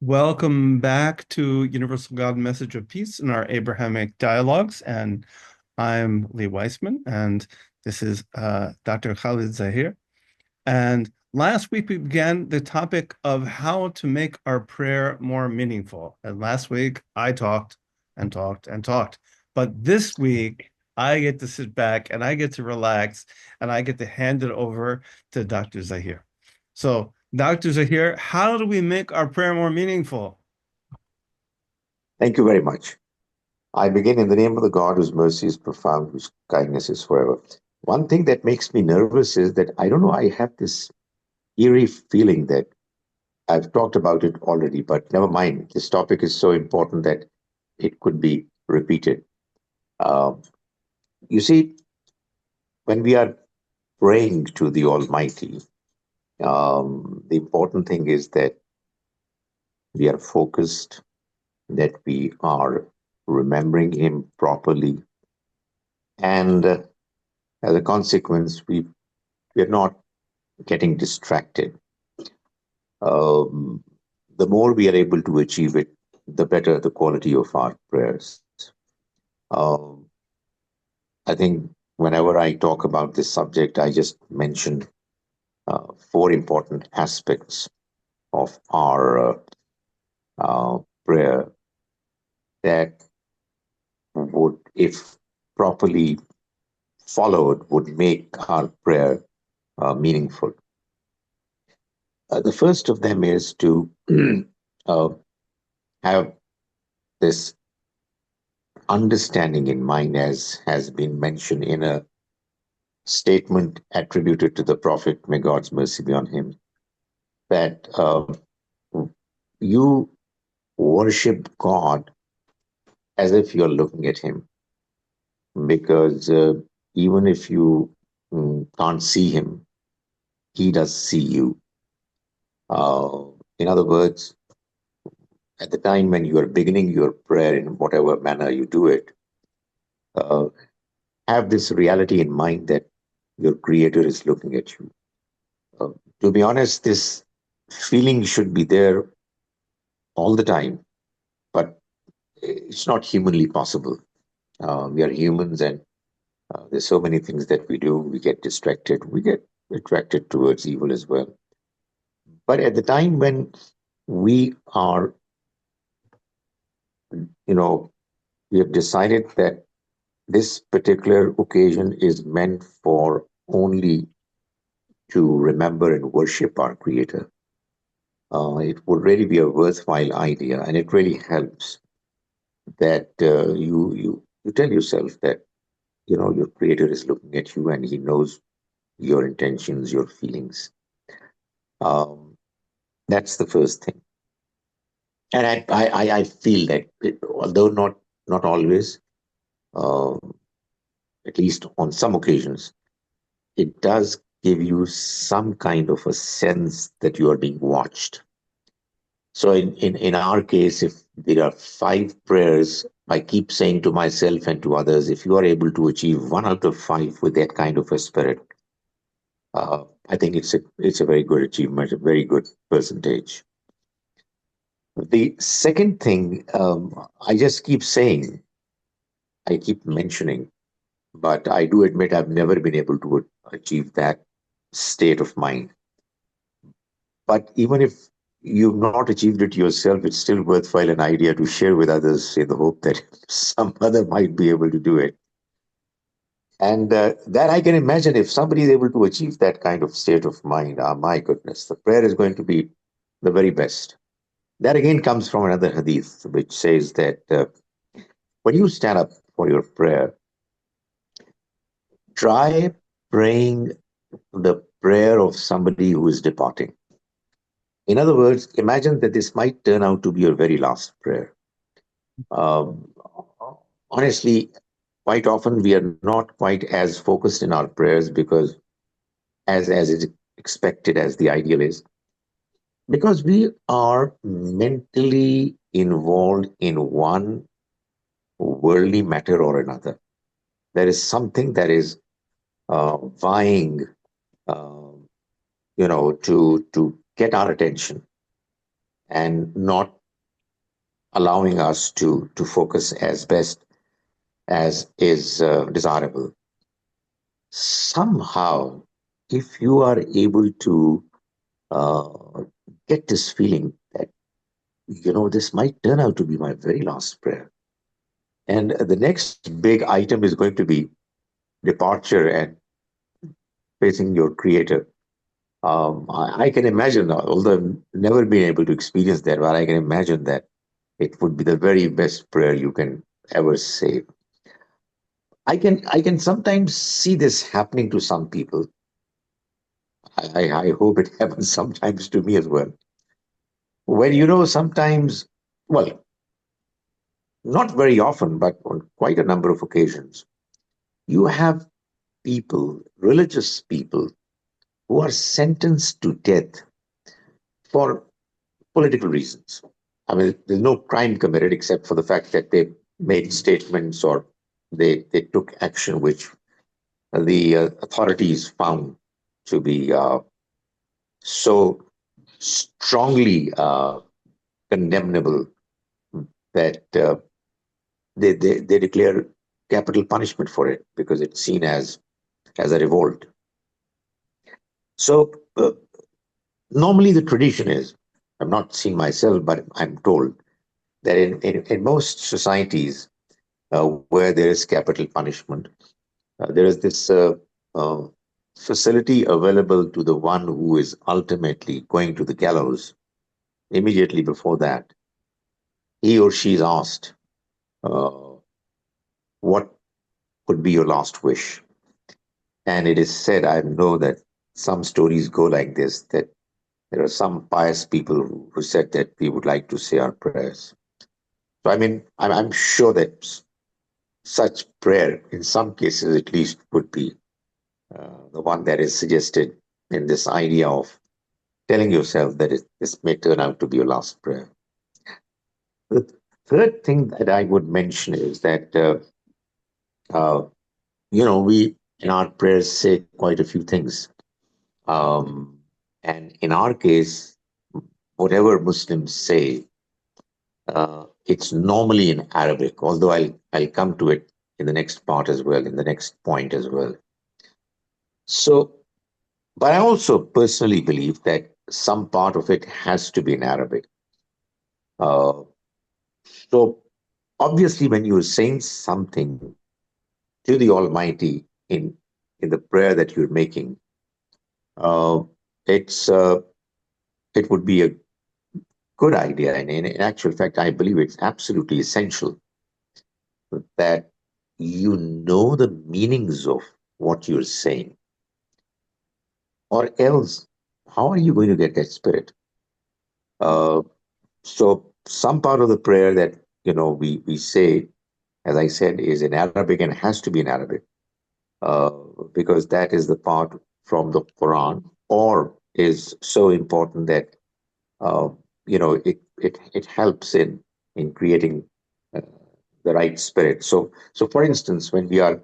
Welcome back to Universal God Message of Peace in our Abrahamic Dialogues. And I'm Lee Weissman, and this is Dr. Khalid Zahir. And last week we began the topic of how to make our prayer more meaningful. And last week I talked and talked and talked. But this week I get to sit back and I get to relax and I get to hand it over to Dr. Zahir. So, Dr. Zahir, how do we make our prayer more meaningful? Thank you very much. I begin in the name of the God whose mercy is profound, whose kindness is forever. One thing that makes me nervous is that I don't know, I have this eerie feeling that I've talked about it already, but never mind. This topic is so important that it could be repeated. Um, you see, when we are praying to the Almighty, the important thing is that we are focused, that we are remembering Him properly, and as a consequence, we're not getting distracted. Um, the more we are able to achieve it, the better the quality of our prayers. Um, I think whenever I talk about this subject, I just mention four important aspects of our prayer that would, if properly followed, would make our prayer meaningful. The first of them is to uh, have this understanding in mind, as has been mentioned in a statement attributed to the prophet, may God's mercy be on him, that you worship God as if you're looking at him, because even if you can't see him, he does see you. Uh, in other words, at the time when you are beginning your prayer in whatever manner you do it, uh, have this reality in mind that your Creator is looking at you. Uh, to be honest, this feeling should be there all the time, but it's not humanly possible. We are humans, and there's so many things that we do. We get distracted. We get attracted towards evil as well. But at the time when we are, you know, we have decided that this particular occasion is meant for only to remember and worship our Creator. It would really be a worthwhile idea, and it really helps that you tell yourself that your Creator is looking at you and He knows your intentions, your feelings. Um, that's the first thing, and I feel that although not always, uh, at least on some occasions, it does give you some kind of a sense that you are being watched. So in our case, if there are five prayers, I keep saying to myself and to others, if you are able to achieve one out of five with that kind of a spirit, I think it's a very good achievement, a very good percentage. The second thing, I just keep saying, I keep mentioning, but I do admit I've never been able to achieve that state of mind. But even if you've not achieved it yourself, it's still worthwhile an idea to share with others in the hope that some other might be able to do it. And that I can imagine if somebody is able to achieve that kind of state of mind, my goodness, the prayer is going to be the very best. That again comes from another hadith, which says that when you stand up for your prayer, try praying the prayer of somebody who is departing. In other words, imagine that this might turn out to be your very last prayer. Um, Honestly, quite often we are not quite as focused in our prayers because, as is expected, as the ideal is, because we are mentally involved in one worldly matter or another. There is something that is vying, uh, to get our attention. and not allowing us to focus as best as is desirable. Somehow, if you are able to uh, get this feeling that, this might turn out to be my very last prayer. And the next big item is going to be departure and facing your creator. I can imagine, although I've never been able to experience that, but I can imagine that it would be the very best prayer you can ever say. I can sometimes see this happening to some people. I hope it happens sometimes to me as well. When sometimes, well, not very often, but on quite a number of occasions, you have people, religious people, who are sentenced to death for political reasons. I mean, there's no crime committed except for the fact that they made statements or they took action which the authorities found to be so strongly condemnable that they declare capital punishment for it because it's seen as a revolt. So normally the tradition is, I've not seen myself, but I'm told that in most societies where there is capital punishment, there is this uh, facility available to the one who is ultimately going to the gallows. Immediately before that, he or she is asked, uh, what could be your last wish? And it is said, I know that some stories go like this, that there are some pious people who said that we would like to say our prayers. So, I mean, I'm sure that such prayer, in some cases at least, would be the one that is suggested in this idea of telling yourself that this may turn out to be your last prayer. The third thing that I would mention is that, uh, we in our prayers say quite a few things. Um, and in our case, whatever Muslims say, it's normally in Arabic, although I'll come to it in the next part as well, in the next point as well. So, but I also personally believe that some part of it has to be in Arabic. Uh, so, obviously, when you're saying something to the Almighty in the prayer that you're making, uh, it's it would be a good idea, and in actual fact, I believe it's absolutely essential that you know the meanings of what you're saying, or else, how are you going to get that spirit? Uh, so, some part of the prayer that we say, as I said, is in Arabic and has to be in Arabic, uh, because that is the part from the Quran, or is so important that uh, it helps in creating uh, the right spirit. So for instance, when we are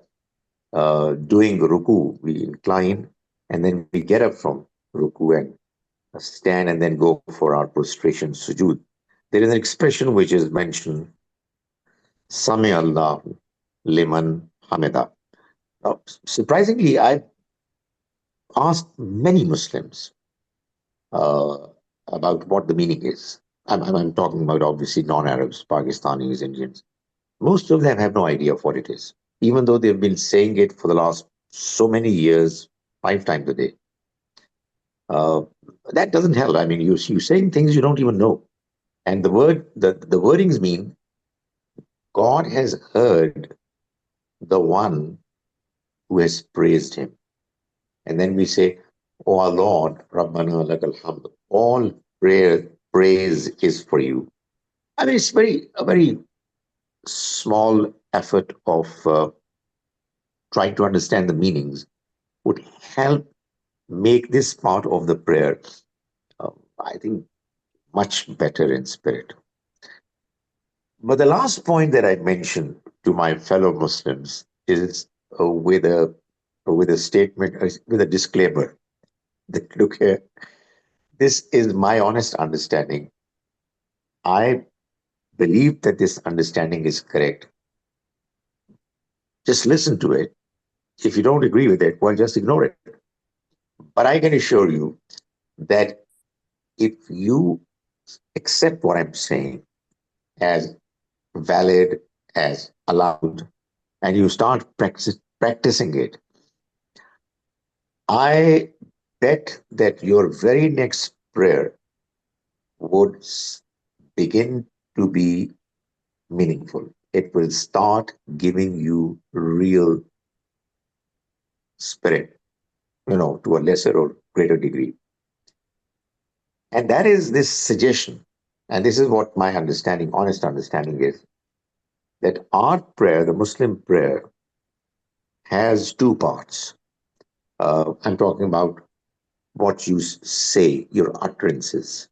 doing ruku, we incline and then we get up from ruku and stand and then go for our prostration sujud. There is an expression which is mentioned, Sami Allah liman hamida. Now, surprisingly, I've asked many Muslims uh, about what the meaning is. I'm talking about obviously non-Arabs, Pakistanis, Indians. Most of them have no idea of what it is, even though they've been saying it for the last so many years, 5 times a day. Uh, that doesn't help. I mean, you're saying things you don't even know. And the wordings mean God has heard the one who has praised him. And then we say, "O our Lord, Rabbana lakal hamd." All praise is for you. I mean, it's a very small effort of trying to understand the meanings would help make this part of the prayer, uh, I think, much better in spirit. But the last point that I mentioned to my fellow Muslims is with a statement, with a disclaimer that look here, this is my honest understanding. I believe that this understanding is correct. Just listen to it. If you don't agree with it, well, just ignore it. But I can assure you that if you accept what I'm saying as valid, as allowed, and you start practicing it, I bet that your very next prayer would begin to be meaningful. It will start giving you real spirit, to a lesser or greater degree. And that is this suggestion. And this is what my understanding, honest understanding is that our prayer, the Muslim prayer, has two parts. I'm talking about what you say, your utterances.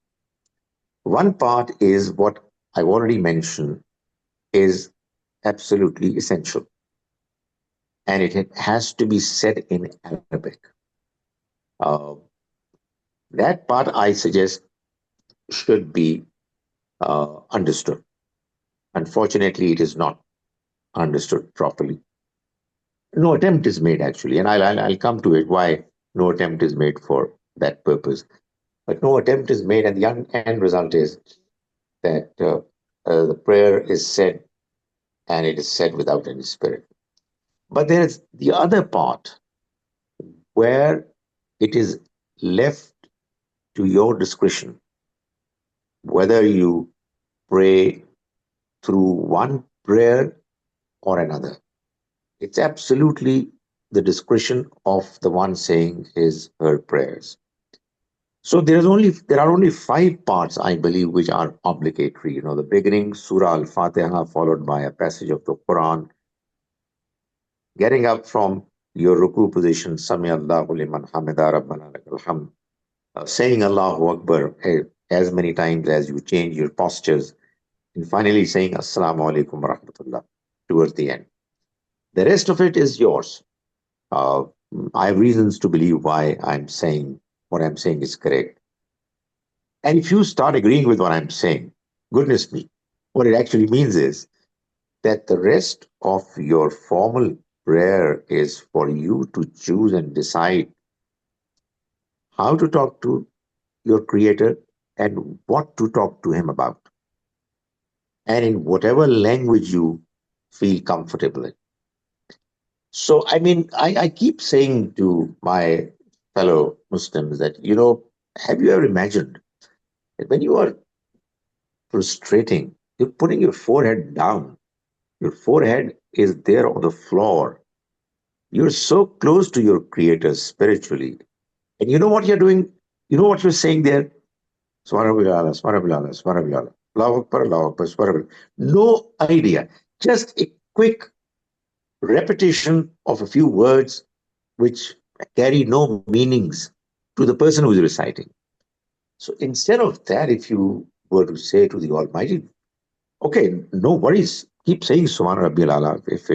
One part is what I've already mentioned is absolutely essential, and it has to be said in Arabic. Uh, that part I suggest should be understood. Unfortunately, it is not understood properly. No attempt is made actually, and I'll come to it why no attempt is made for that purpose. But no attempt is made, and the end result is that the prayer is said, and it is said without any spirit. But there is the other part where it is left to your discretion whether you pray through one prayer or another. It's absolutely the discretion of the one saying his her prayers. So there are only five parts, I believe, which are obligatory. The beginning, Surah Al-Fatiha, followed by a passage of the Quran, getting up from your ruku position, Sami Allahu liman hamida rabbana lakal hamd, saying Allahu Akbar as many times as you change your postures, and finally saying Assalamu alaikum wa rahmatullah towards the end. The rest of it is yours. Uh, I have reasons to believe why I'm saying what I'm saying is correct. And if you start agreeing with what I'm saying, goodness me, what it actually means is that the rest of your formal prayer is for you to choose and decide how to talk to your creator and what to talk to him about, and in whatever language you feel comfortable in. So, I mean, I keep saying to my fellow Muslims that, have you ever imagined that when you are prostrating, you're putting your forehead down, your forehead is there on the floor. You're so close to your creator spiritually. And you know what you're doing? You know what you're saying there? Swarabilala, Swarabilala, Swarabilala. Allahu Akbar, Allahu Akbar, Swarabilala. No idea. Just a quick repetition of a few words which carry no meanings to the person who is reciting. So instead of that, if you were to say to the Almighty, okay, no worries, keep saying Subhana Rabbil Ala if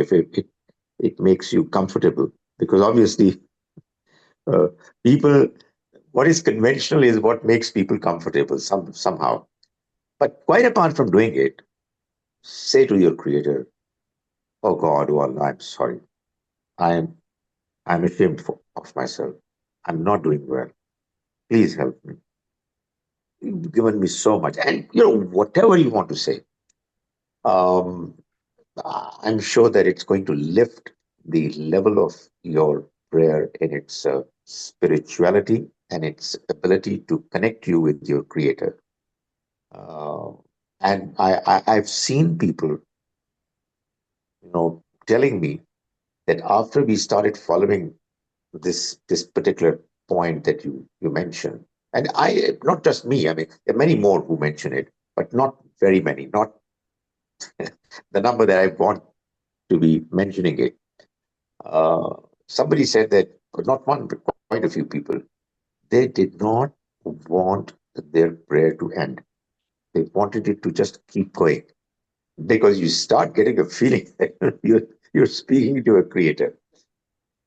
it makes you comfortable, because obviously uh, people, what is conventional is what makes people comfortable somehow. But quite apart from doing it, say to your creator, oh God, oh Allah, I'm sorry. I'm I'm ashamed of myself. I'm not doing well. Please help me. You've given me so much. And whatever you want to say, um, I'm sure that it's going to lift the level of your prayer in its spirituality and its ability to connect you with your creator. Uh, and I've seen people, telling me that after we started following this particular point that you mentioned, and I, not just me, I mean, there are many more who mention it, but not very many, not the number that I want to be mentioning it. Uh, Somebody said that, but not one, but quite a few people, they did not want their prayer to end. They wanted it to just keep going, because you start getting a feeling that you're speaking to a creator.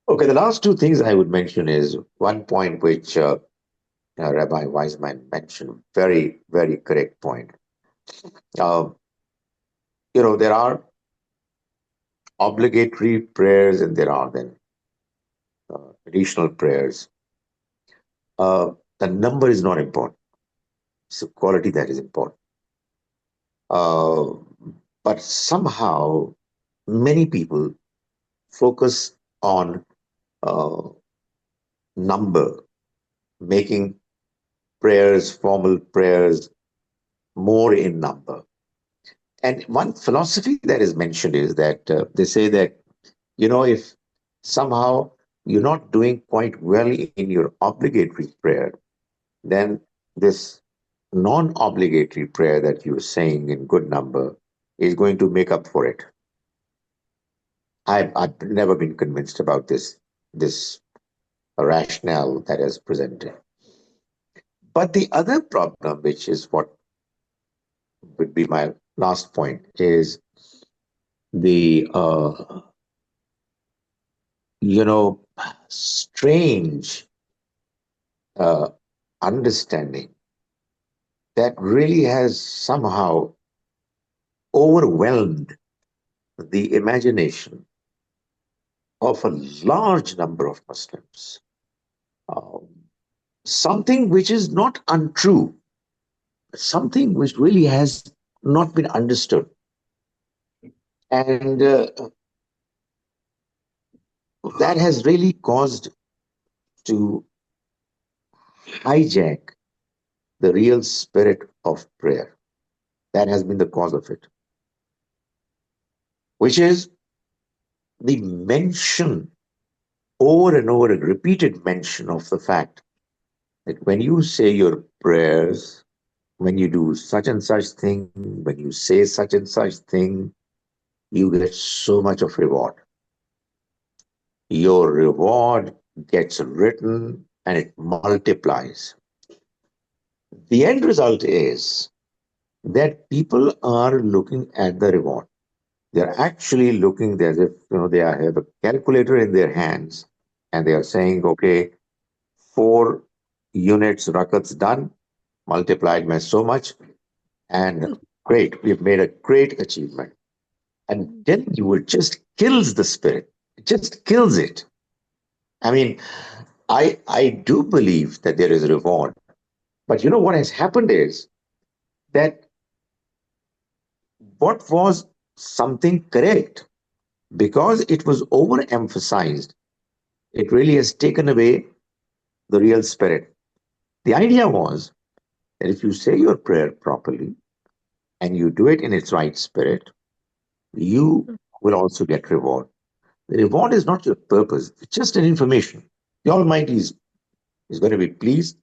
Okay, the last two things I would mention is one point which Rabbi Wiseman mentioned, very, very correct point. Uh, there are obligatory prayers and there are then additional prayers. The number is not important. It's the quality that is important. Uh, but somehow, many people focus on uh, number, making prayers, formal prayers, more in number. And one philosophy that is mentioned is that they say that, if somehow you're not doing quite well in your obligatory prayer, then this non obligatory prayer that you're saying in good number is going to make up for it. I've never been convinced about this rationale that is presented. But the other problem, which is what would be my last point, is the you know strange uh, understanding that really has somehow overwhelmed the imagination of a large number of Muslims. Um, Something which is not untrue, something which really has not been understood. And that has really caused to hijack the real spirit of prayer. That has been the cause of it, which is the mention over and over, a repeated mention of the fact that when you say your prayers, when you do such and such thing, when you say such and such thing, you get so much of reward. Your reward gets written and it multiplies. The end result is that people are looking at the reward. They're actually looking as if they have a calculator in their hands and they are saying, okay, 4 units rakats done, multiplied by so much, and great, we've made a great achievement. And then you it just kills the spirit. It just kills it. I mean, I do believe that there is a reward, but what has happened is that what was something correct, because it was overemphasized, it really has taken away the real spirit. The idea was that if you say your prayer properly and you do it in its right spirit, you will also get reward. The reward is not your purpose, it's just an information. The Almighty is going to be pleased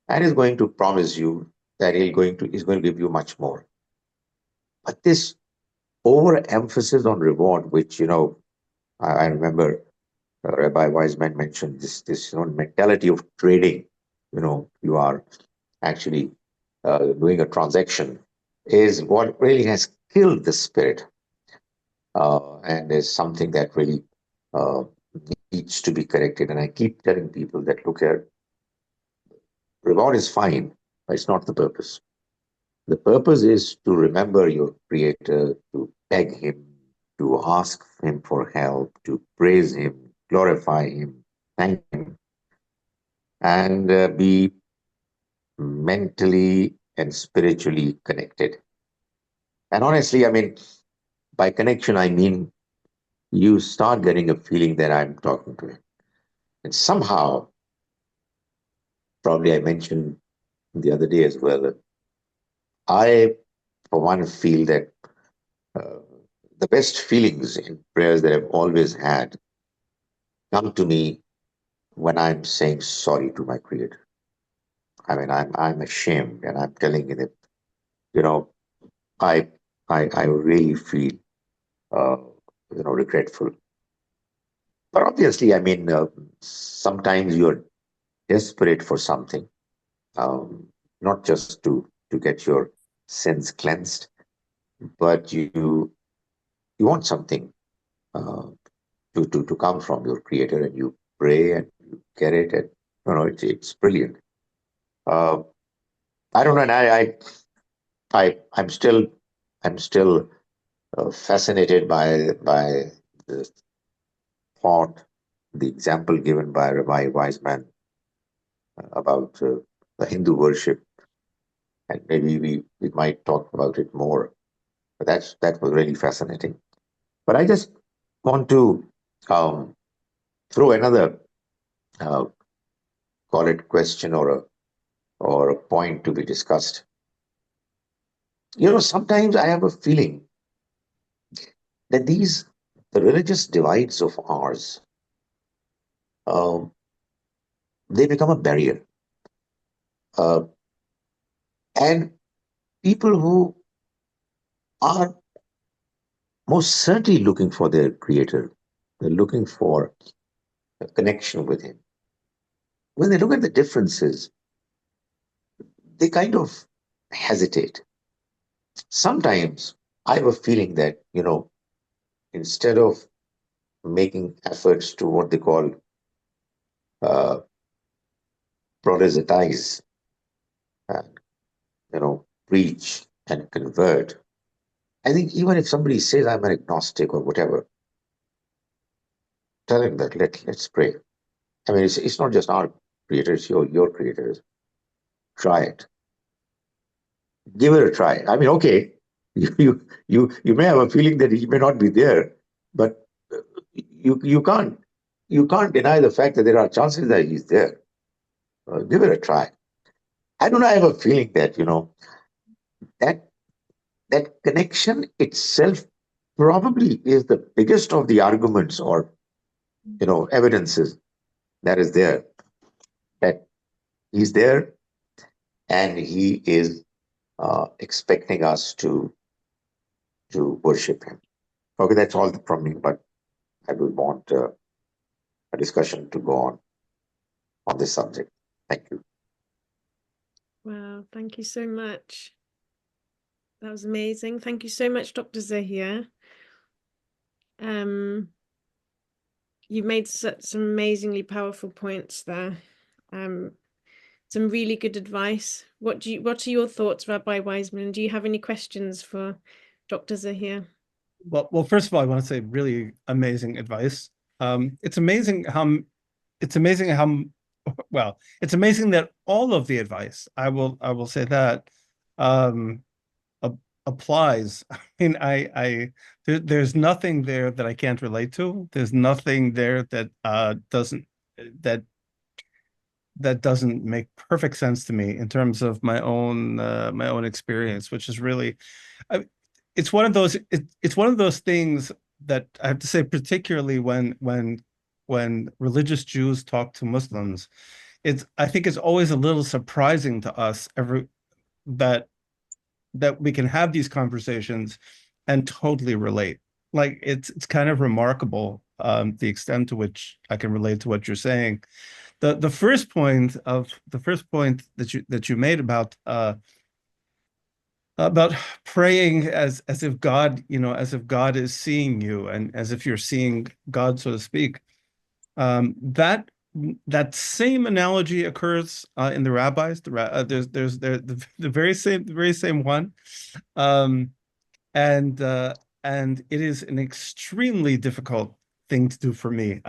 and is going to promise you that he's going to give you much more. But this overemphasis on reward, which I remember Rabbi Wiseman mentioned this mentality of trading. You are actually doing a transaction, is what really has killed the spirit, and is something that really uh, needs to be corrected. And I keep telling people that look here, reward is fine, but it's not the purpose. The purpose is to remember your Creator, to beg Him, to ask Him for help, to praise Him, glorify Him, thank Him, and be mentally and spiritually connected. And honestly, I mean, by connection, I mean you start getting a feeling that I'm talking to Him. And somehow, probably I mentioned the other day as well, I, for one, feel that uh, the best feelings in prayers that I've always had come to me when I'm saying sorry to my Creator. I mean, I'm ashamed, and I'm telling you that you know I I really feel uh, regretful. But obviously, I mean, sometimes you're desperate for something, um, not just to get your sins cleansed, but you want something uh, to come from your Creator, and you pray and you get it, and it's brilliant. Uh, I don't know, and I I'm still I'm still fascinated by the thought, the example given by Rabbi Wiseman about the Hindu worship, and maybe we might talk about it more. But that was really fascinating. But I just want to um, throw another uh, call it question or a point to be discussed. Sometimes I have a feeling that the religious divides of ours, um, they become a barrier. Uh, and people who are most certainly looking for their creator, they're looking for a connection with him. When they look at the differences, they kind of hesitate. Sometimes I have a feeling that, instead of making efforts to what they call uh, proselytize and, preach and convert, I think even if somebody says I'm an agnostic or whatever, tell him that let's pray. I mean, it's not just our creators, your creators. Try it. Give it a try. I mean, okay, you may have a feeling that he may not be there, but you can't deny the fact that there are chances that he's there. Give it a try. I don't know. I have a feeling that that that connection itself probably is the biggest of the arguments or evidences that is there, that he's there and he is expecting us to worship him. Okay, that's all from me, but I will want a discussion to go on this subject. Thank you. Wow, thank you so much. That was amazing. Thank you so much, Dr. Zahir. You've made some amazingly powerful points there. Some really good advice. What are your thoughts, Rabbi Wiseman? Do you have any questions for Dr. Zahir? Well, first of all, I want to say really amazing advice. It's amazing how well, it's amazing that all of the advice, I will say that, um, applies. I mean, there's nothing there that I can't relate to. There's nothing there that that doesn't make perfect sense to me in terms of my own experience, which is really, I, it's one of those things that I have to say, particularly when religious Jews talk to Muslims, I think it's always a little surprising to us that we can have these conversations and totally relate. Like it's kind of remarkable, the extent to which I can relate to what you're saying. The first point that you made about praying as if God, as if God is seeing you and as if you're seeing God, so to speak. That same analogy occurs in the rabbis. There's the very same one, um, and uh, and it is an extremely difficult thing to do for me.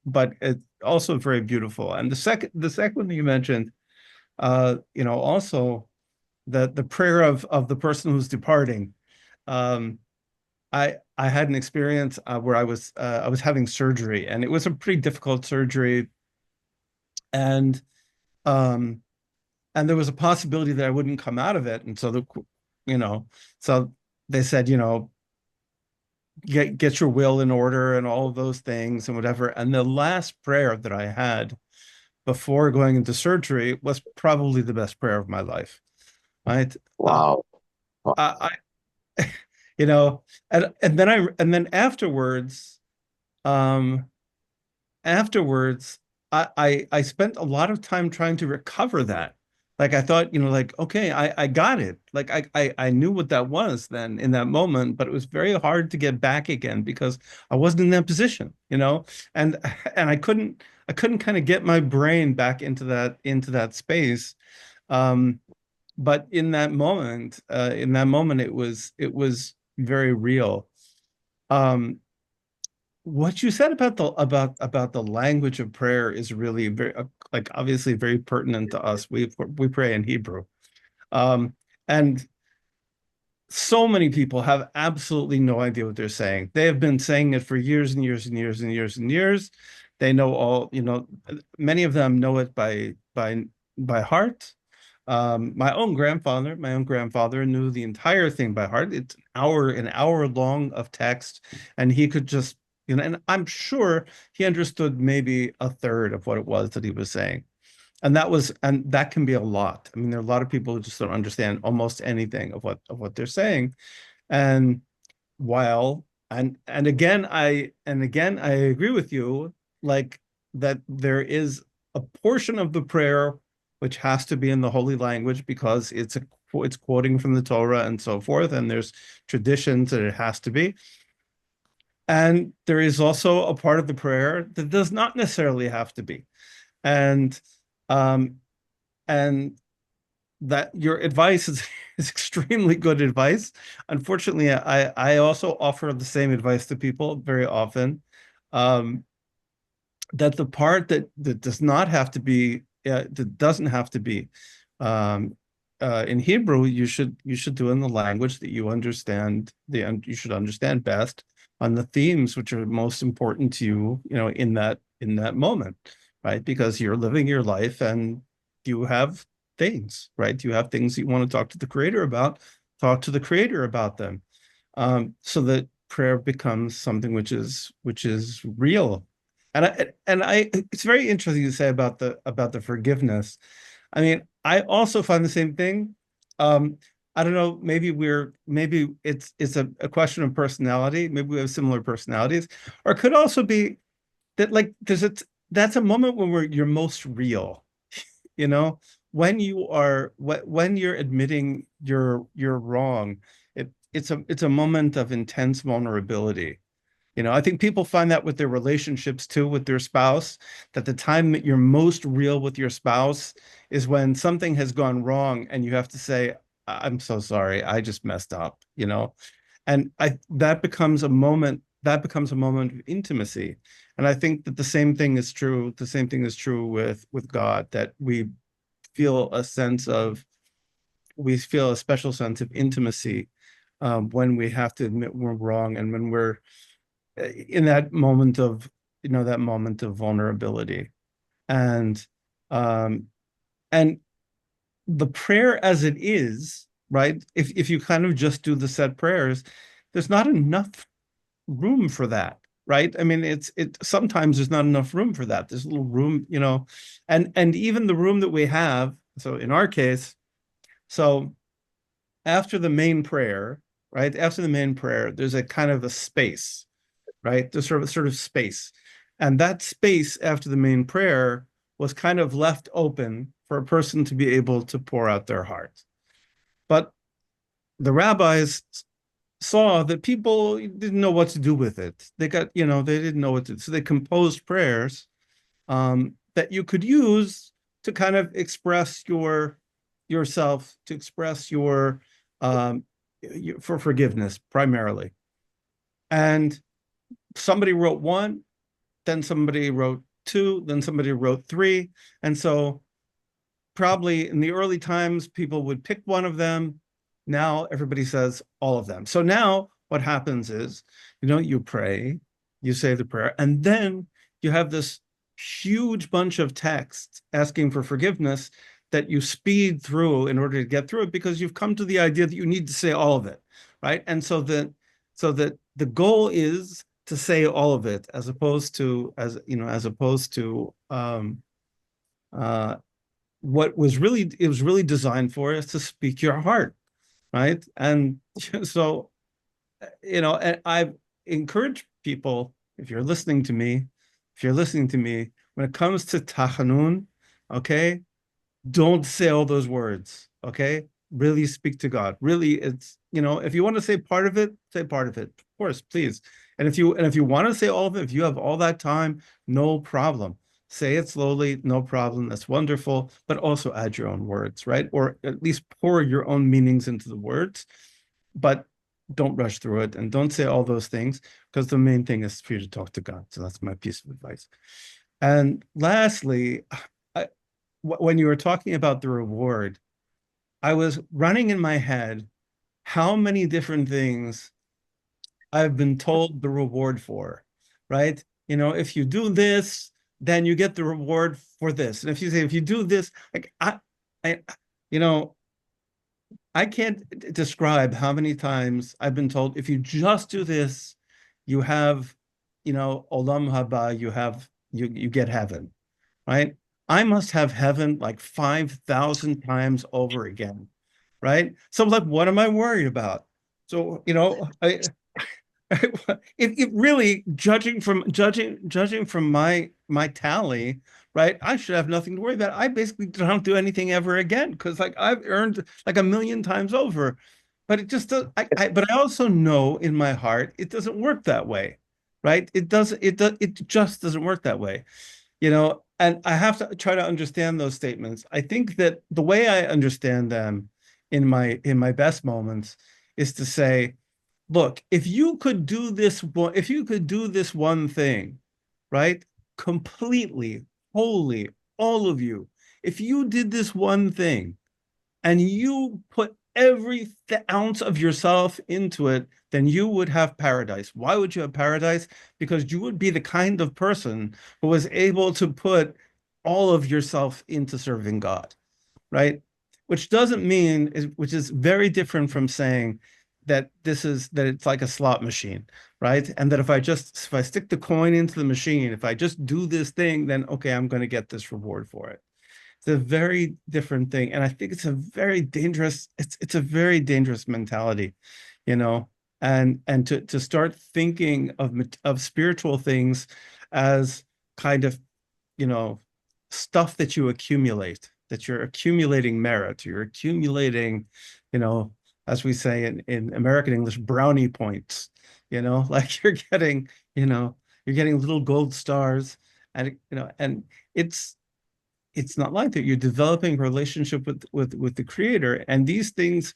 But it's also very beautiful. And the second one you mentioned, also the prayer of the person who's departing. Um, I had an experience where I was having surgery, and it was a pretty difficult surgery, and um, and there was a possibility that I wouldn't come out of it, and you know, so they said, get your will in order and all of those things and whatever. And the last prayer that I had before going into surgery was probably the best prayer of my life. Right? Wow. I you know, and then um, afterwards, I spent a lot of time trying to recover that. Like I thought, like, okay, I got it. Like I knew what that was then in that moment, but it was very hard to get back again because I wasn't in that position, and and I couldn't kind of get my brain back into that space. Um, but in that moment, it was very real. Um, what you said about the language of prayer is really very like obviously very pertinent to us. We pray in Hebrew, and so many people have absolutely no idea what they're saying. They have been saying it for years and years and years and years and years. They know all, many of them know it by heart. My own grandfather knew the entire thing by heart. It's an hour long of text, and he could just, and I'm sure he understood maybe a third of what it was that he was saying. And that can be a lot. I mean, there are a lot of people who just don't understand almost anything of what they're saying. And while and again I agree with you, like that there is a portion of the prayer which has to be in the holy language because it's quoting from the Torah and so forth, and there's traditions that it has to be. And there is also a part of the prayer that does not necessarily have to be. And um and that your advice is extremely good advice. Unfortunately, I also offer the same advice to people very often. Um, that the part that does not have to be that doesn't have to be um, in Hebrew, you should do in the language that you understand you should understand best on the themes which are most important to you, in that moment, right? Because you're living your life and you have things, right? You have things that you want to talk to the Creator about. Talk to the Creator about them, so that prayer becomes something which is real. And I it's very interesting to say about the forgiveness. I mean, I also find the same thing. Um, I don't know, maybe it's a question of personality. Maybe we have similar personalities, or it could also be that like that's a moment when you're most real, you know, when you're admitting you're wrong. It's a moment of intense vulnerability. I think people find that with their relationships too, with their spouse, that the time that you're most real with your spouse is when something has gone wrong and you have to say, I'm so sorry, I just messed up. And that becomes a moment of intimacy. And I think that the same thing is true with God, that we feel a special sense of intimacy when we have to admit we're wrong, and when we're in that moment of vulnerability. And um and the prayer as it is, right, if you kind of just do the set prayers, there's not enough room for that, right? I mean, sometimes there's not enough room for that. There's a little room, and even the room that we have, so in our case, so after the main prayer, right, after the main prayer, there's a kind of a space, right? The sort of space. And that space after the main prayer was kind of left open for a person to be able to pour out their heart. But the rabbis saw that people didn't know what to do with it. They didn't know what to do. So they composed prayers that you could use to kind of express yourself, to express um, for forgiveness primarily. And somebody wrote one, then somebody wrote two, then somebody wrote three. And so probably in the early times, people would pick one of them. Now everybody says all of them. So now what happens is, you pray, you say the prayer, and then you have this huge bunch of texts asking for forgiveness that you speed through in order to get through it, because you've come to the idea that you need to say all of it, right? And so that the goal is to say all of it, as opposed to uh, what it was really designed for is to speak your heart, right? And so, and I've encouraged people, if you're listening to me, when it comes to Tachanun, okay, don't say all those words, okay? Really speak to God. Really, if you want to say part of it, say part of it, of course, please. And if you want to say all of it, if you have all that time, no problem. say it slowly, no problem, that's wonderful, but also add your own words, right? Or at least pour your own meanings into the words, but don't rush through it and don't say all those things, because the main thing is for you to talk to God. So that's my piece of advice. And lastly, when you were talking about the reward, I was running in my head how many different things I've been told the reward for, right? If you do this, then you get the reward for this. And if you do this, like I you know, I can't describe how many times I've been told if you just do this, you have, olam haba, you get heaven, right? I must have heaven like 5,000 times over again, right? So like, what am I worried about? So, it really judging from my tally, right? I should have nothing to worry about. I basically don't do anything ever again because like I've earned like a million times over. But it just does. But I also know in my heart it doesn't work that way, right? It just doesn't work that way, and I have to try to understand those statements. I think that the way I understand them in my best moments is to say, look, if you could do this one thing, right? Completely, wholly, all of you, if you did this one thing and you put every ounce of yourself into it, then you would have paradise. Why would you have paradise? Because you would be the kind of person who was able to put all of yourself into serving God, right? Which is very different from saying that it's like a slot machine, right? And that if I stick the coin into the machine, if I just do this thing, then okay, I'm going to get this reward for it. It's a very different thing, and I think it's a very dangerous mentality, you know, and to start thinking of spiritual things as kind of, you know, stuff that you accumulate, that you're accumulating merit, you're accumulating, you know, as we say in American English, brownie points, like you're getting little gold stars, and it's it's not like that. You're developing a relationship with the creator, and these things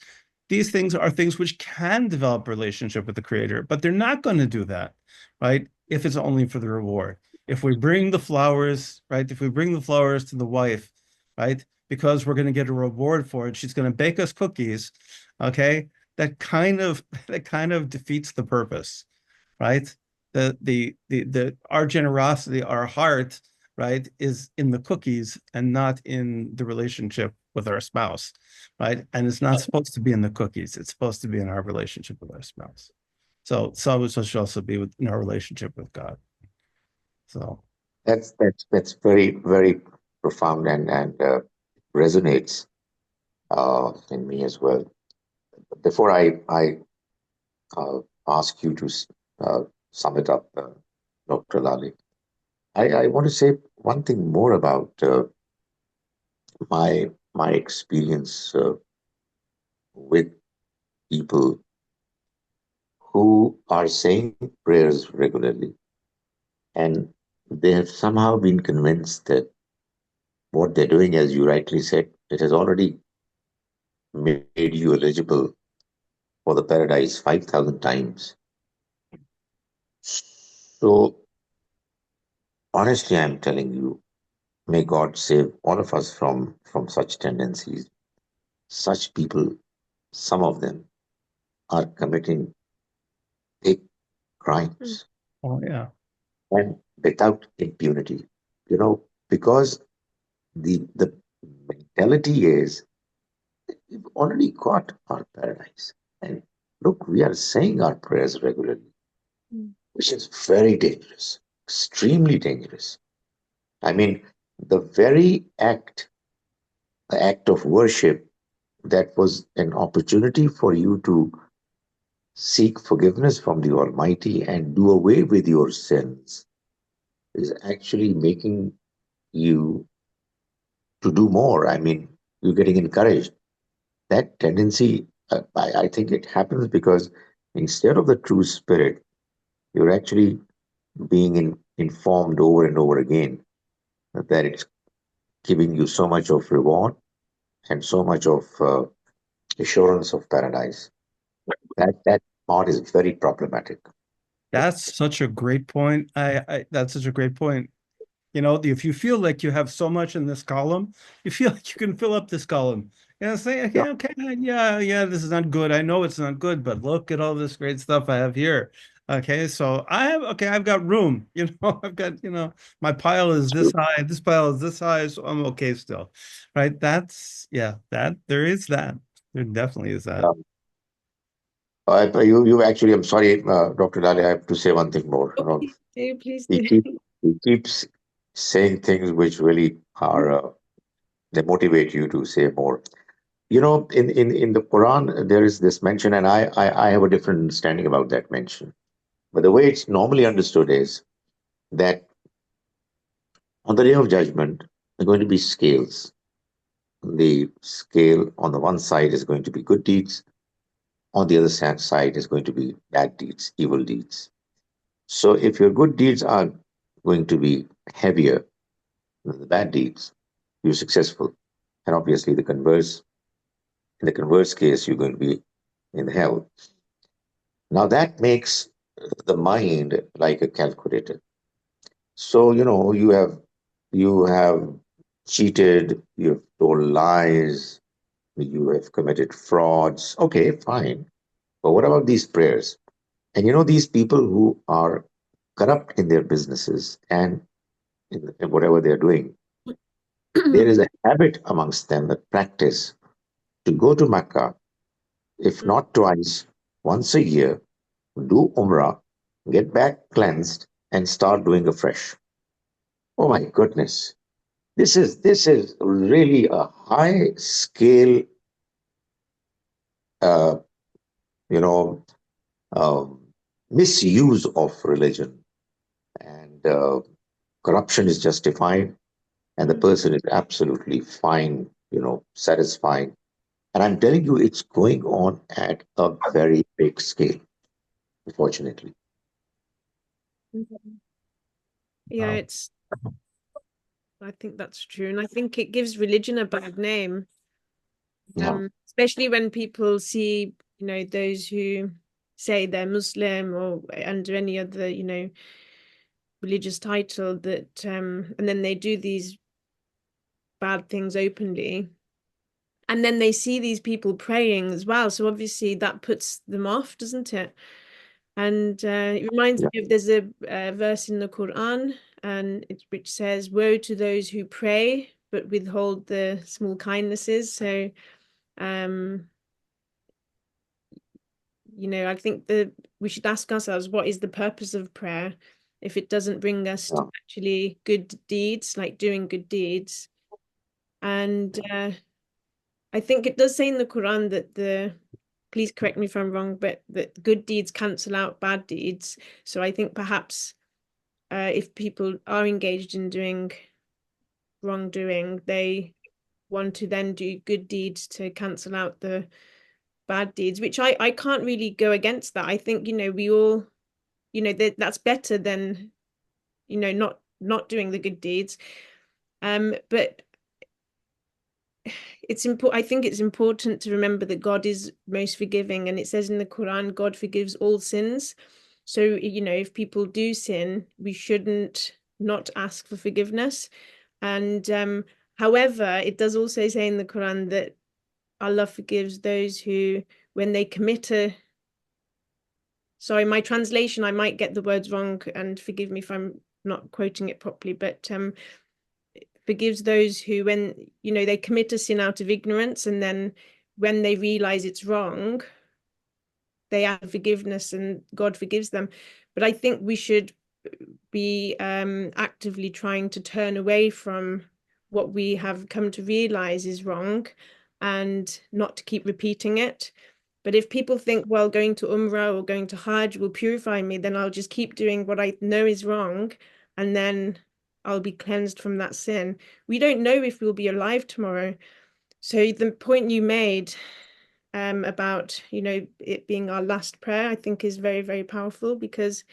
are things which can develop a relationship with the creator, but they're not going to do that, right? If it's only for the reward. If we bring the flowers, right? If we bring the flowers to the wife, right? Because we're going to get a reward for it, she's going to bake us cookies, okay? That kind of defeats the purpose, right? Our generosity, our heart, right, is in the cookies and not in the relationship with our spouse, right? And it's not supposed to be in the cookies. It's supposed to be in our relationship with our spouse. So it should also be in our relationship with God. So That's very, very profound and resonates in me as well. Before I ask you to sum it up, Dr. Lali, I want to say one thing more about my experience with people who are saying prayers regularly, and they have somehow been convinced that what they're doing, as you rightly said, it has already made you eligible for the paradise 5,000 times. So, honestly, I'm telling you, may God save all of us from such tendencies. Such people, some of them, are committing big crimes oh yeah. and without impunity. Because the mentality is we've already got our paradise. And look, we are saying our prayers regularly, which is very dangerous, extremely dangerous. I mean, the act of worship that was an opportunity for you to seek forgiveness from the Almighty and do away with your sins is actually making you to do more. I mean, you're getting encouraged. That tendency, I think it happens because instead of the true spirit, you're actually being informed over and over again that it's giving you so much of reward and so much of assurance of paradise. That part is very problematic. That's such a great point. That's such a great point. You know, if you feel like you have so much in this column, you feel like you can fill up this column. Yeah, say, Yeah, okay, okay, yeah, this is not good. I know it's not good, but look at all this great stuff I have here. Okay, so I've got room, you know, I've got, my pile is this true. high, this pile is this high, so I'm okay still. Right? There is that. There definitely is that. Um, you actually, I'm sorry, Dr. Dali, I have to say one thing more. Oh, please do, please He do. keep he keeps saying things which really are they motivate you to say more. In the Quran, there is this mention, and I have a different understanding about that mention. But the way it's normally understood is that on the day of judgment, there are going to be scales. The scale on the one side is going to be good deeds, on the other side is going to be bad deeds, evil deeds. So if your good deeds are going to be heavier than the bad deeds, you're successful. And obviously, in the converse case, you're going to be in hell. Now that makes the mind like a calculator. So you have cheated, you've told lies, you have committed frauds. Okay, fine. But what about these prayers? And these people who are corrupt in their businesses and in whatever they're doing, there is a habit amongst them that practice to go to Mecca, if not twice, once a year, do Umrah, get back cleansed, and start doing afresh. Oh my goodness. This is really a high scale, uh, you know, um, misuse of religion, and corruption is justified, and the person is absolutely fine, satisfied. And I'm telling you, it's going on at a very big scale, unfortunately. Yeah, I think that's true. And I think it gives religion a bad name, Yeah, especially when people see, those who say they're Muslim or under any other, religious title that, and then they do these bad things openly. And then they see these people praying as well. So obviously that puts them off, doesn't it? And it reminds yeah, me of there's a verse in the Quran, and which says, "Woe to those who pray but withhold the small kindnesses." So, um, I think that we should ask ourselves, what is the purpose of prayer if it doesn't bring us to yeah, actually good deeds, like doing good deeds? And I think it does say in the Quran that please correct me if I'm wrong, but that good deeds cancel out bad deeds. So I think perhaps if people are engaged in doing wrongdoing, they want to then do good deeds to cancel out the bad deeds, which I can't really go against that. I think, we all, that's better than, not doing the good deeds. But it's important. I think it's important to remember that God is most forgiving, and it says in the Quran, God forgives all sins. So, if people do sin, we shouldn't not ask for forgiveness. And however, it does also say in the Quran that Allah forgives those who, when they commit a, sorry, my translation, I might get the words wrong, and forgive me if I'm not quoting it properly, but forgives those who, when they commit a sin out of ignorance, and then when they realize it's wrong, they ask forgiveness and God forgives them. But I think we should be actively trying to turn away from what we have come to realize is wrong and not to keep repeating it. But if people think, well, going to Umrah or going to Hajj will purify me, then I'll just keep doing what I know is wrong, and then I'll be cleansed from that sin. We don't know if we'll be alive tomorrow. So the point you made about, it being our last prayer, I think is very, very powerful, because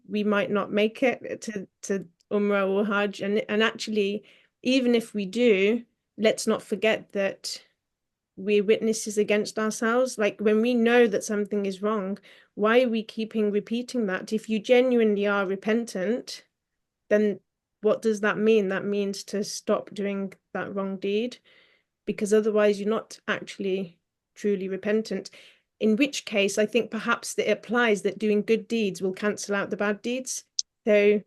we might not make it to Umrah or Hajj. And actually, even if we do, let's not forget that we're witnesses against ourselves. Like when we know that something is wrong, why are we keeping repeating that? If you genuinely are repentant, then what does that mean? That means to stop doing that wrong deed, because otherwise you're not actually truly repentant. In which case, I think perhaps that it applies that doing good deeds will cancel out the bad deeds. So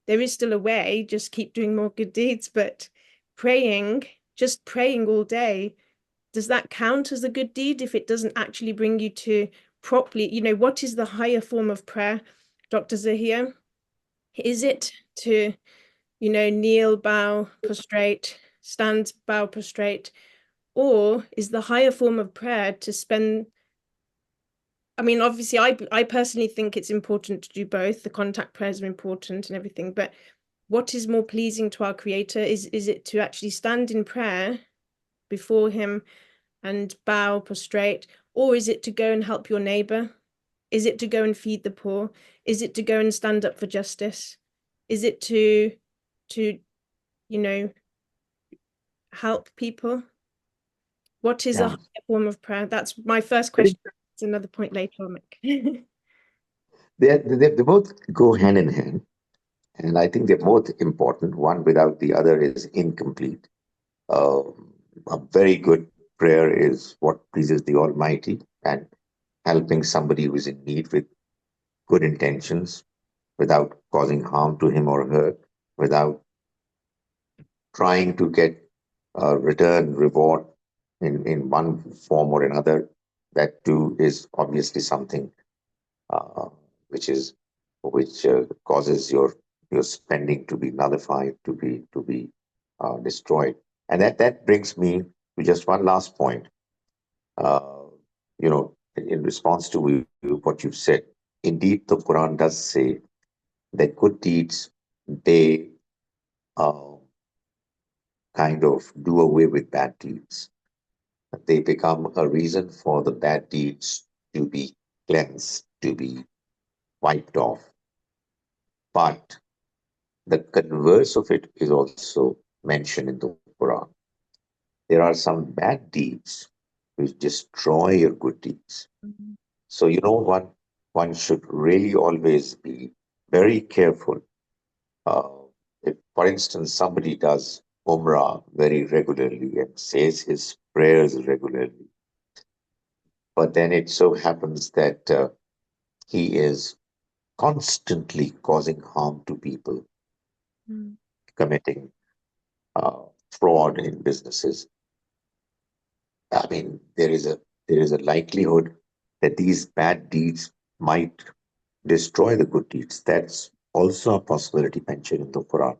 there is still a way, just keep doing more good deeds, but praying, just praying all day, does that count as a good deed if it doesn't actually bring you to properly, what is the higher form of prayer, Dr. Zahir? Is it to, kneel, bow, prostrate, stand, bow, prostrate, or is the higher form of prayer to spend, I mean, obviously, I personally think it's important to do both. The contact prayers are important and everything, but what is more pleasing to our Creator? Is it to actually stand in prayer before Him and bow, prostrate, or is it to go and help your neighbor? Is it to go and feed the poor? Is it to go and stand up for justice? Is it to help people? What is a Yeah. higher form of prayer? That's my first I think question. It's another point later I'll make. they both go hand in hand, and I think they're both important. One without the other is incomplete. A very good prayer is what pleases the Almighty, and helping somebody who is in need with good intentions, without causing harm to him or her, without trying to get a return reward in one form or another. That too is obviously something uh, which is which causes your spending to be nullified, to be destroyed. And that brings me to just one last point. Uh, in response to what you've said, indeed, the Quran does say that good deeds they uh, kind of do away with bad deeds. They become a reason for the bad deeds to be cleansed, to be wiped off. But the converse of it is also mentioned in the Quran. There are some bad deeds which destroy your good deeds. So one should really always be very careful. If, for instance, somebody does Umrah very regularly and says his prayers regularly, but then it so happens that he is constantly causing harm to people, Mm. committing fraud in businesses. I mean, there is a likelihood that these bad deeds might destroy the good deeds. That's also a possibility mentioned in the Quran.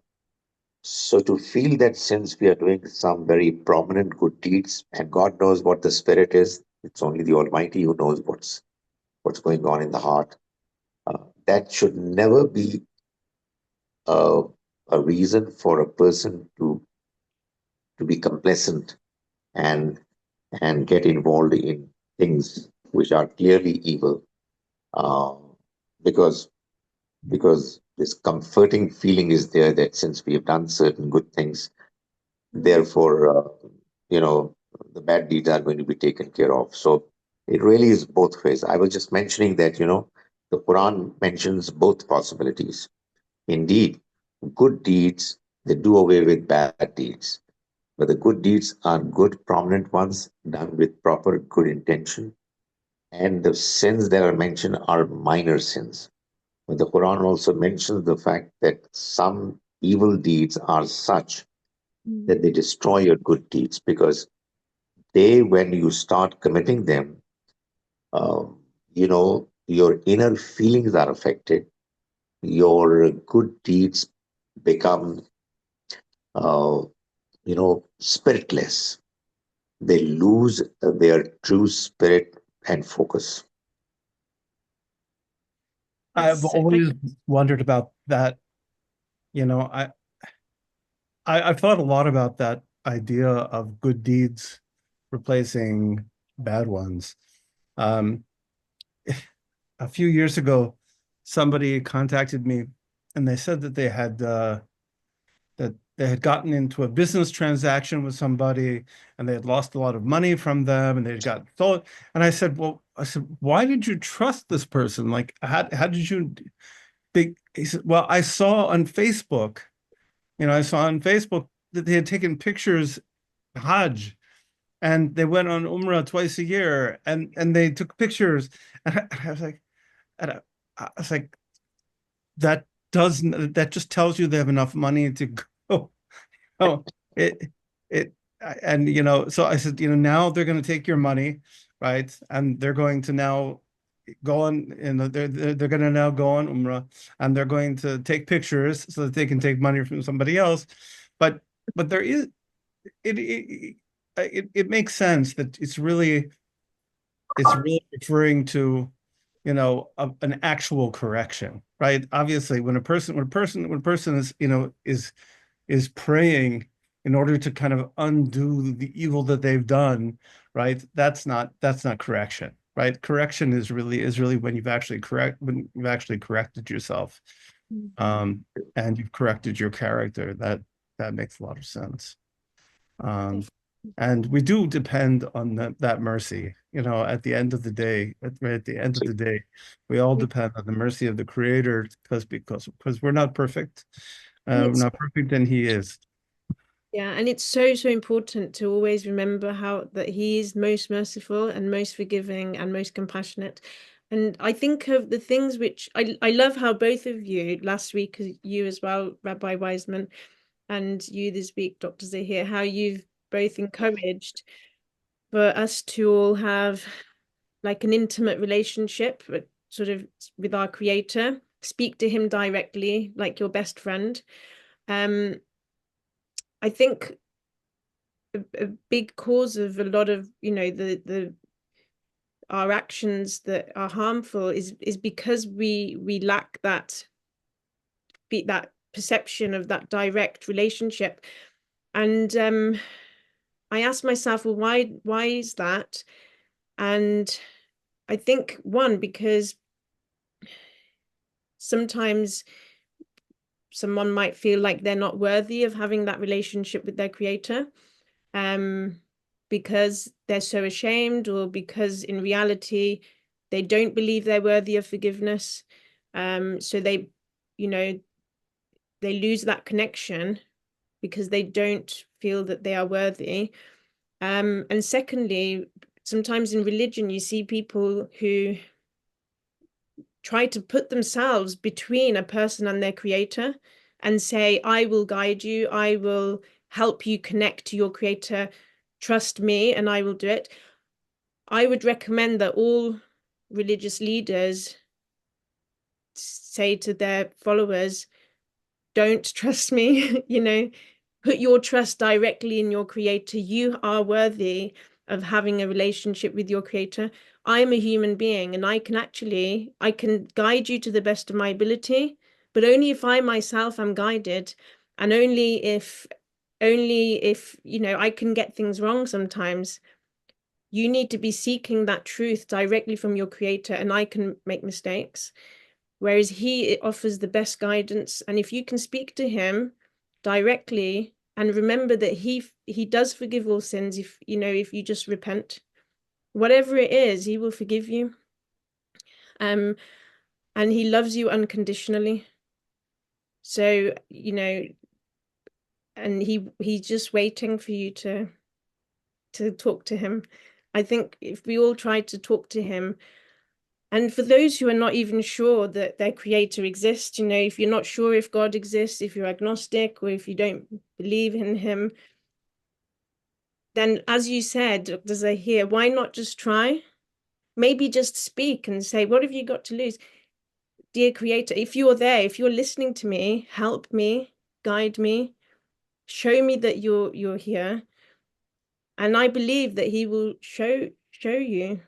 So to feel that since we are doing some very prominent good deeds, and God knows what the spirit is, it's only the Almighty who knows what's going on in the heart. That should never be a, a reason for a person to be complacent and get involved in things which are clearly evil, uh, because this comforting feeling is there that since we have done certain good things, therefore the bad deeds are going to be taken care of. So it really is both ways. I was just mentioning that the Quran mentions both possibilities. Indeed, good deeds they do away with bad deeds, but the good deeds are good, prominent ones done with proper good intention. And the sins that are mentioned are minor sins. But the Quran also mentions the fact that some evil deeds are such Mm. that they destroy your good deeds because they, when you start committing them, your inner feelings are affected. Your good deeds become, uh, spiritless. They lose their true spirit and focus. I've So thank always wondered about that. You know, I've thought a lot about that idea of good deeds replacing bad ones. Um, a few years ago, somebody contacted me and they said that they had they had gotten into a business transaction with somebody and they had lost a lot of money from them and they'd got sold. And I said, why did you trust this person? Like, how did you he said, well, I saw on Facebook, I saw on Facebook that they had taken pictures Hajj and they went on Umrah twice a year and they took pictures. And I was like, and I was like, that that just tells you they have enough money to go. Oh, it it and so I said, now they're going to take your money, right? And they're going to now go on, they're going to now go on Umrah and they're going to take pictures so that they can take money from somebody else. But there is it makes sense that it's really referring to an actual correction, right? Obviously, when a person is is praying in order to kind of undo the evil that they've done, right? That's not correction, right? Correction is really when you've actually corrected yourself, um, and you've corrected your character. That makes a lot of sense. Um, and we do depend on that mercy, at the end of the day, right at the end of the day, we all depend on the mercy of the Creator because we're not perfect. And We're not perfect, and He is. yeah, and it's so, so important to always remember how that he is most merciful and most forgiving and most compassionate. And I think of the things which I love how both of you last week, you as well, Rabbi Wiseman, and you this week, Dr. Zahir, how you've both encouraged for us to all have like an intimate relationship, but sort of with our Creator, speak to him directly, like your best friend. I think a big cause of a lot of the our actions that are harmful is because we lack that perception of that direct relationship. And I asked myself, well, why is that? And I think one, because sometimes someone might feel like they're not worthy of having that relationship with their Creator, because they're so ashamed, or because in reality they don't believe they're worthy of forgiveness. So they lose that connection because they don't feel that they are worthy. And secondly, sometimes in religion you see people who try to put themselves between a person and their Creator and say, I will guide you, I will help you connect to your Creator, trust me and I will do it. I would recommend that all religious leaders say to their followers, don't trust me, put your trust directly in your Creator. You are worthy of having a relationship with your Creator. I'm a human being and I can guide you to the best of my ability, but only if I myself am guided, and only if I can get things wrong sometimes. You need to be seeking that truth directly from your Creator, and I can make mistakes. Whereas he offers the best guidance. And if you can speak to him directly and remember that he does forgive all sins, if you just repent, whatever it is, he will forgive you. And he loves you unconditionally. So, and he's just waiting for you to talk to him. I think if we all tried to talk to him, and for those who are not even sure that their Creator exists, if you're not sure if God exists, if you're agnostic, or if you don't believe in him, then as you said, Dr. Zahir, why not just try? Maybe just speak and say, what have you got to lose? Dear Creator, if you're there, if you're listening to me, help me, guide me, show me that you're here. And I believe that he will show you.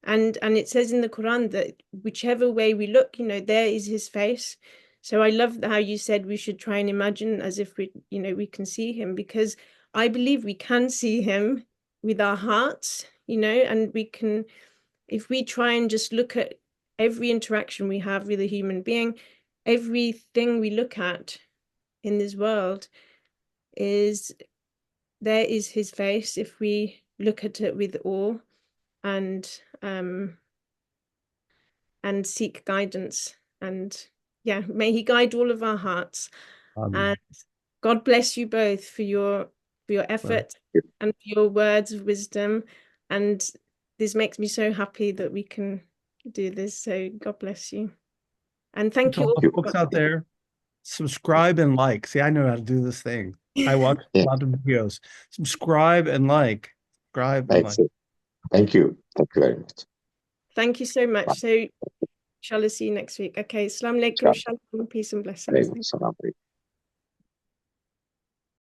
And it says in the Quran that whichever way we look, there is his face. So I love how you said we should try and imagine as if we can see him, because I believe we can see him with our hearts, and we can, if we try and just look at every interaction we have with a human being, everything we look at in this world, is his face if we look at it with awe and seek guidance. And yeah, may he guide all of our hearts. And God bless you both for your effort and for your words of wisdom. And this makes me so happy that we can do this. So God bless you. And thank To you all all. the folks out there, subscribe and like. See, I know how to do this thing. I watch a lot of videos. Subscribe and like. Subscribe and like. Thank you. Thank you very much. Thank you so much. Bye. So, shall I see you next week? Okay. Assalamu alaikum. Shalom. Peace and blessings. Salam.